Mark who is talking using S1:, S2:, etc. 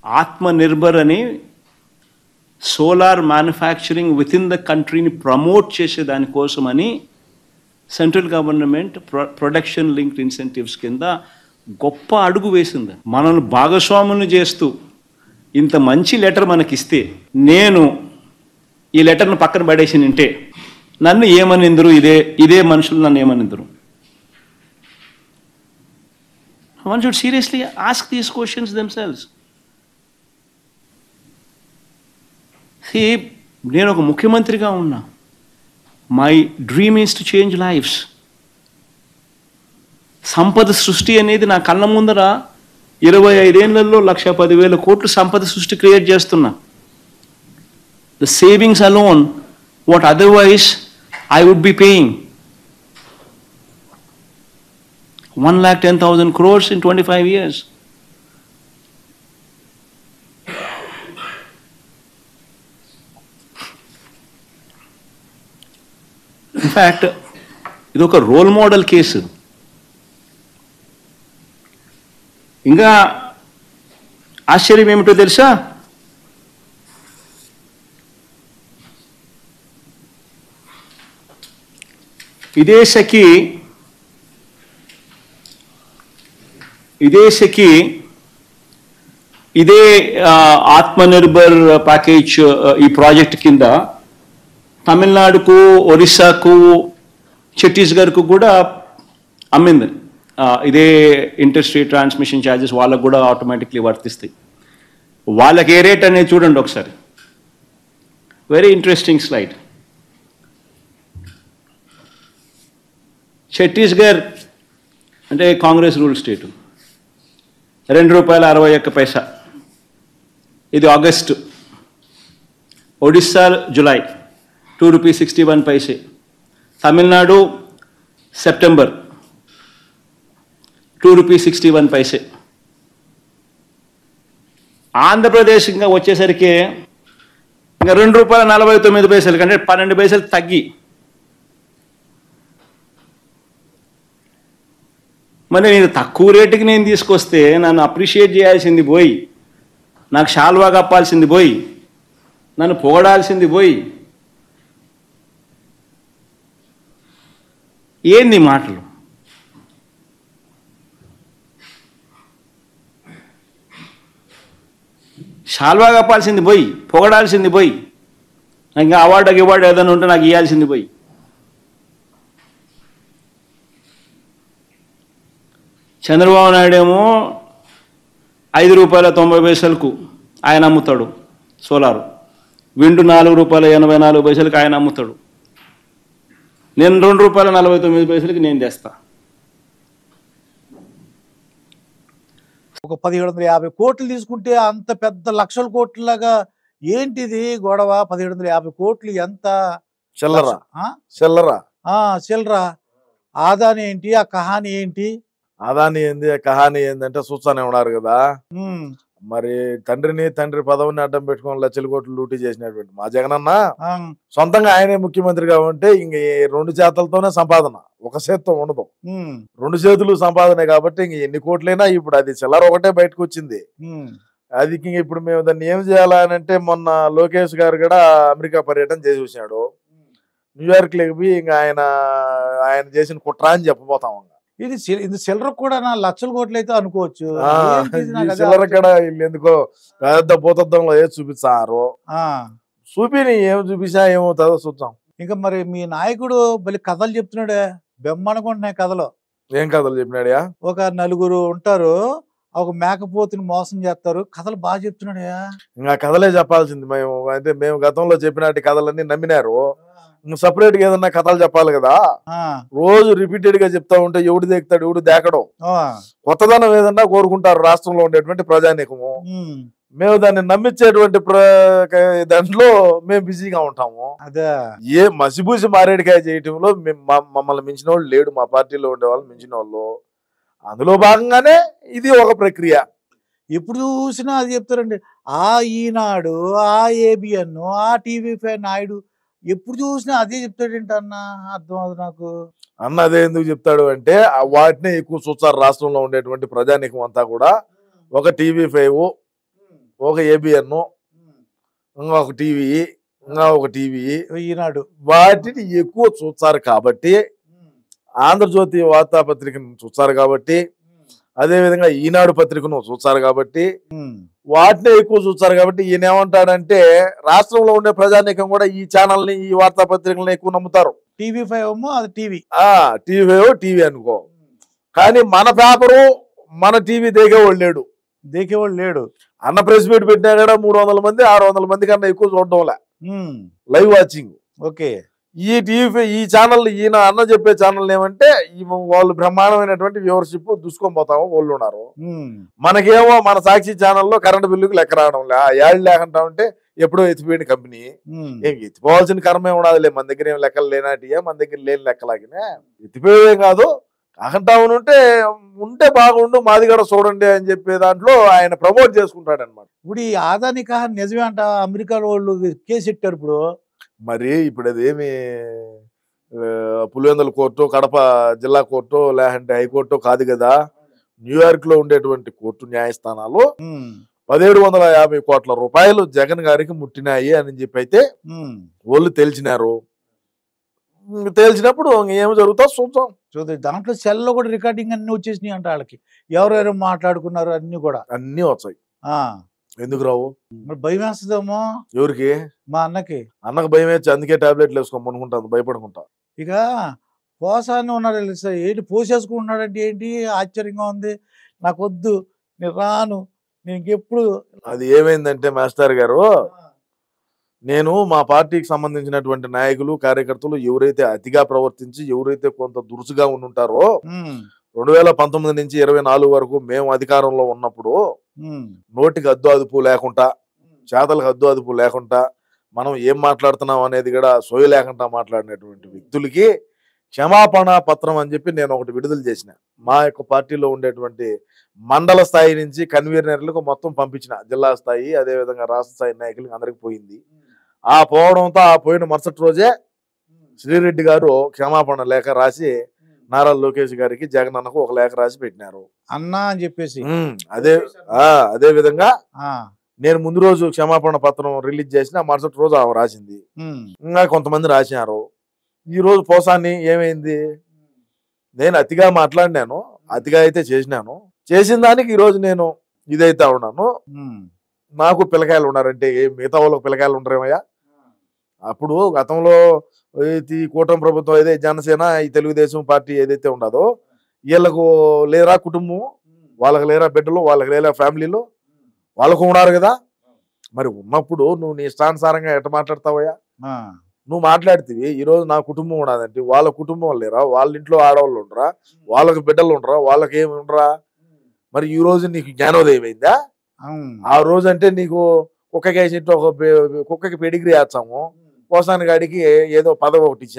S1: ఆత్మనిర్భర్ అని solar manufacturing within the కంట్రీని promote చేసే దానికోసమని central government production linked incentives కింద గొప్ప అడుగు వేసింది. మనల్ని భాగస్వాములను చేస్తూ ఇంత మంచి లెటర్ మనకిస్తే నేను ఈ లెటర్ను పక్కన పడేసి నింటే నన్ను ఏమనిందరు, ఇదే మనుషులు నన్ను ఏమనిందరు? One should seriously ask these questions themselves. See, నేను ఒక ముఖ్యమంత్రిగా ఉన్నా. My dream is to change lifes. సంపద సృష్టి అనేది నా కళ్ళ ముందర 25 ఏళ్లలో 1,10,000 కోట్లు సంపద సృష్టి క్రియేట్ చేస్తున్నా. The savings alone what otherwise I would be paying 1,10,000 crores in 25 years. In fact, ఇది ఒక రోల్ మోడల్ కేసు. ఇంకా ఆశ్చర్యం ఏమిటో తెలుసా? ఇదే ఆత్మనిర్భర్ ప్యాకేజ్ ఈ ప్రాజెక్ట్ కింద తమిళనాడుకు, ఒరిస్సాకు, ఛత్తీస్గఢ్కు కూడా అమ్మింది. ఇదే ఇంటర్స్టేట్ ట్రాన్స్మిషన్ ఛార్జెస్ వాళ్ళకు కూడా ఆటోమేటిక్లీ వర్తిస్తాయి. వాళ్ళకి ఏ రేట్ అనేది చూడండి ఒకసారి. Very interesting slide. ఛత్తీస్గఢ్ అంటే కాంగ్రెస్ రూల్ స్టేటు, ₹2.61. ఇది August. Odisha July ₹2.61. Tamil Nadu September ₹2.61. Andhra Pradesh ఇంకా వచ్చేసరికి ఇంకా ₹2.49 కంటే 12 పైసలు తగ్గి. మరి నేను తక్కువ రేటుకి నేను తీసుకొస్తే నన్ను అప్రిషియేట్ చేయాల్సింది పోయి, నాకు షాల్వా కప్పాల్సింది పోయి, నన్ను పొగడాల్సింది పోయి, ఏంది మాటలు? షాల్వా కప్పాల్సింది పోయి, పొగడాల్సింది పోయి, నాకు ఇంకా అవార్డు ఏదైనా ఉంటే నాకు ఇవ్వాల్సింది పోయి. చంద్రబాబు నాయుడు ఏమో ₹5.90 ఆయన అమ్ముతాడు సోలారు. విండు ₹4.84 ఆయన అమ్ముతాడు. నేను ₹2.49 నేను తెస్తా.
S2: ఒక 1750 కోట్లు తీసుకుంటే అంత పెద్ద లక్షల కోట్లలాగా ఏంటిది గొడవ? 1750 కోట్లు ఎంత చిల్లరా? ఆదాని ఏంటి, ఆ కహాని ఏంటి?
S3: ఆదాని ఏంది, కహాని ఏందంటే చూస్తానే ఉన్నారు కదా. మరి తండ్రి పదవిని అడ్డం పెట్టుకొని లక్షల కోట్లు లూటీ చేసినటువంటి మా జగనన్న సొంతంగా ఆయనే ముఖ్యమంత్రిగా ఉంటే ఇంక 2 చేతులతోనే సంపాదన, ఒక చేతితో ఉండదు. 2 చేతులు సంపాదనే కాబట్టి ఇంక ఎన్ని కోట్లైనా ఇప్పుడు అది చిల్లర ఒకటే బయటకు వచ్చింది. అది ఇప్పుడు మేము దాన్ని ఏం చేయాలనంటే, మొన్న లోకేష్ గారు కూడా అమెరికా పర్యటన చేసి వచ్చినాడు. న్యూయార్క్ లేకపోయి ఇంకా ఆయన చేసిన కుట్ర అని చెప్పబోతాం.
S2: ఇది చిల్లర కూడా లక్షల కోట్లు అయితే అనుకోవచ్చు.
S3: చిల్లర కూడా వీళ్ళు ఎందుకో పెద్ద భూతత్వంలో ఏది చూపిస్తారు. చూపిని ఏం చూపించా ఏమవుతుందో చూద్దాం.
S2: ఇంకా మరి మీ నాయకుడు మళ్ళీ కథలు చెప్తున్నాడే, బెమ్మనుకుంటున్నాయి కథలు.
S3: ఏం కథలు చెప్పినాడయా?
S2: ఒక 4 ఉంటారు, ఒక మేకపోతుని మోసం చేస్తారు, కథలు బాగా చెప్తున్నాడయా.
S3: ఇంకా కథలే చెప్పాల్సింది. మేము గతంలో చెప్పినట్టు కథలన్నీ నమ్మినారు. సపరేట్ గా ఏదన్నా కథలు చెప్పాలి కదా. రోజు రిపీటెడ్ గా చెప్తా ఉంటే ఎవడు దేకుతాడు, ఎవడు దేకడం. కొత్తదనం ఏదన్నా కోరుకుంటారు రాష్ట్రంలో ఉండేటువంటి ప్రజానీకము. మేము దాన్ని నమ్మించేటువంటి దాంట్లో మేము బిజీగా ఉంటాము.
S2: అదే
S3: ఏ మసిబూసి మారేడికాయ చేయటంలో మమ్మల్ని మించిన వాళ్ళు లేడు. మా పార్టీలో ఉండే వాళ్ళు మించిన వాళ్ళు. అందులో భాగంగానే ఇది ఒక ప్రక్రియ.
S2: ఎప్పుడు చూసినా అది చెప్తారండి. ఆ ఈనాడు, ఆ ఏబిఎన్, ఆ టీవీ5 నాయుడు ఎప్పుడు చూసినా అదే చెప్తాడేంటన్నా అర్థం అవుతుంది నాకు.
S3: అన్న అదే ఎందుకు చెప్తాడు అంటే, వాటినే ఎక్కువ చూస్తారు రాష్ట్రంలో ఉండేటువంటి ప్రజానీకం అంతా కూడా. ఒక టీవీ5, ఒక ఏబిఎన్, ఇంకా ఒక టీవీ, ఇంకా ఒక టీవీ,
S2: ఈనాడు
S3: వాటిని ఎక్కువ చూస్తారు కాబట్టి, ఆంధ్రజ్యోతి వార్తాపత్రికను చూస్తారు కాబట్టి, అదేవిధంగా ఈనాడు పత్రికను చూస్తారు కాబట్టి, వాటినే ఎక్కువ చూస్తారు కాబట్టి ఈయన ఏమంటాడంటే రాష్ట్రంలో ఉండే ప్రజానీకం కూడా ఈ ఛానల్ని, ఈ వార్తాపత్రికలను ఎక్కువ నమ్ముతారు.
S2: TV5 ఏమో అది టీవీ,
S3: టీవీ అనుకో, కానీ మన పేపరు మన టీవీ దేకేవాళ్ళు లేడు. అన్న ప్రెస్ మీట్ పెట్టినా కూడా 300 మంది 600 మంది కన్నా ఎక్కువ చూడడంలే లైవ్ వాచింగ్.
S2: ఓకే,
S3: ఈ టీవీ ఈ ఛానల్, ఈయన అన్న చెప్పే ఛానల్ ఏమంటే వాళ్ళు బ్రహ్మాండమైనటువంటి వ్యూవర్షిప్ దూసుకొని పోతామో వాళ్ళు ఉన్నారు. మనకేమో మన సాక్షి ఛానల్లో కరెంట్ బిల్లుకి లెక్క రావడం లే, ఏళ్ళు లేకుండా ఉంటే ఎప్పుడో ఎత్తిపోయిన కంపెనీ. ఏం ఎత్తిపోవాల్సిన కర్మే ఉండదులే, మన దగ్గర ఏం లెక్కలు లేనాటియా, మన దగ్గర లేని లెక్కలాగినా ఎత్తిపోయే కాదు. కాకంటావును ఉంటే బాగుండు, మాది కూడా చూడండి అని చెప్పే దాంట్లో ఆయన ప్రమోట్ చేసుకుంటాడు అనమాట.
S2: ఇప్పుడు ఈ ఆదాని కహాని నిజమే అంట, అమెరికా వాళ్ళు కేసు పెట్టారు ఇప్పుడు.
S3: మరి ఇప్పుడు అదేమి పులివెందుల కోర్టు, కడప జిల్లా కోర్టు, లేదంటే హైకోర్టు కాదు కదా. న్యూయార్క్ లో ఉండేటువంటి కోర్టు న్యాయస్థానాలు 1750 కోట్ల రూపాయలు జగన్ గారికి ముట్టినాయి అని చెప్పి అయితే వాళ్ళు తెలిసినారు. తెలిసినప్పుడు ఏమి జరుగుతుందో చూద్దాం.
S2: దాంట్లో సెల్లో కూడా రికార్డింగ్ అన్ని వచ్చేసినాయి అంట వాళ్ళకి, ఎవరెవరు మాట్లాడుకున్నారు అన్ని
S3: వచ్చాయి. ఎందుకు రావు?
S2: మరి భయం వేస్తుందేమో.
S3: ఎవరికి?
S2: మా అన్నకి
S3: భయం వేసి అందుకే టాబ్లెట్లు వేసుకోమనుకుంటాను, భయపడుకుంటా.
S2: ఇక పోసాన్ని ఉన్నాడు ఏంటి పోసేసుకుంటున్నాడంటే ఏంటి ఆశ్చర్యంగా ఉంది. నాకు వద్దు, నేను రాను, నేను ఇంకెప్పుడు.
S3: అది ఏమైందంటే మాస్టర్ గారు, నేను మా పార్టీకి సంబంధించినటువంటి నాయకులు, కార్యకర్తలు ఎవరైతే అతిగా ప్రవర్తించి, ఎవరైతే కొంత దురుసుగా ఉండుంటారో 2019 నుంచి 24 వరకు మేము అధికారంలో ఉన్నప్పుడు నోటికి హద్దు అదుపు లేకుండా, చేతలకు హద్దు అదుపు లేకుండా, మనం ఏం మాట్లాడుతున్నాం అనేది కూడా సోయి లేకుండా మాట్లాడినటువంటి వ్యక్తులకి క్షమాపణ పత్రం అని చెప్పి నేను ఒకటి విడుదల చేసిన. మా యొక్క పార్టీలో ఉండేటువంటి మండల స్థాయి నుంచి కన్వీనర్లకు మొత్తం పంపించిన, జిల్లా స్థాయి అదేవిధంగా రాష్ట్ర స్థాయి నాయకులకి అందరికి పోయింది. ఆ పోవడంతో ఆ పోయిన మరుసటి రోజే శ్రీరెడ్డి గారు క్షమాపణ లేఖ రాసి నారా లోకేష్ గారికి, జగన్ అన్నకు ఒక లేఖ రాసి పెట్టినారు
S2: అన్నా అని చెప్పేసి.
S3: అదే విధంగా నేను ముందు రోజు క్షమాపణ పత్రం రిలీజ్ చేసిన, మరుసటి రోజు ఆమె రాసింది. ఇంకా కొంతమంది రాసినారు. ఈ రోజు పోసాన్ని ఏమైంది, నేను అతిగా మాట్లాడినాను, అతిగా అయితే చేసినాను, చేసిన దానికి ఈరోజు నేను ఇదైతే ఉన్నాను. నాకు పిల్లకాయలు ఉన్నారంటే మిగతా వాళ్ళకి పిల్లకాయలు ఉండరేమయ్యా? అప్పుడు గతంలో ఈ కూటమి ప్రభుత్వం ఏదైతే జనసేన, ఈ తెలుగుదేశం పార్టీ ఏదైతే ఉండదో వీళ్ళకు లేరా కుటుంబం, వాళ్ళకి లేరా బిడ్డలు, వాళ్ళకి లేరా ఫ్యామిలీలు, వాళ్ళకు ఉన్నారు కదా. మరి ఉన్నప్పుడు నువ్వు నీ ఇష్టానుసారంగా ఎట్ట మాట్లాడతావయ్యా? నువ్వు మాట్లాడితే ఈరోజు నా కుటుంబం ఉండదంటే వాళ్ళ కుటుంబం లేరా, వాళ్ళ ఇంట్లో ఆడవాళ్ళు ఉండరా, వాళ్ళకి బిడ్డలు ఉండరా, వాళ్ళకి ఏమి ఉండరా? మరి ఈ రోజు నీకు జ్ఞానోదయం అయిందా? ఆ రోజు అంటే నీకు కుక్కకి వేసి కుక్కకి పెడిగ్రీ వేస్తాము, పోసాని గాడికి ఏదో పదవి ఒకటి ఇచ్చాము.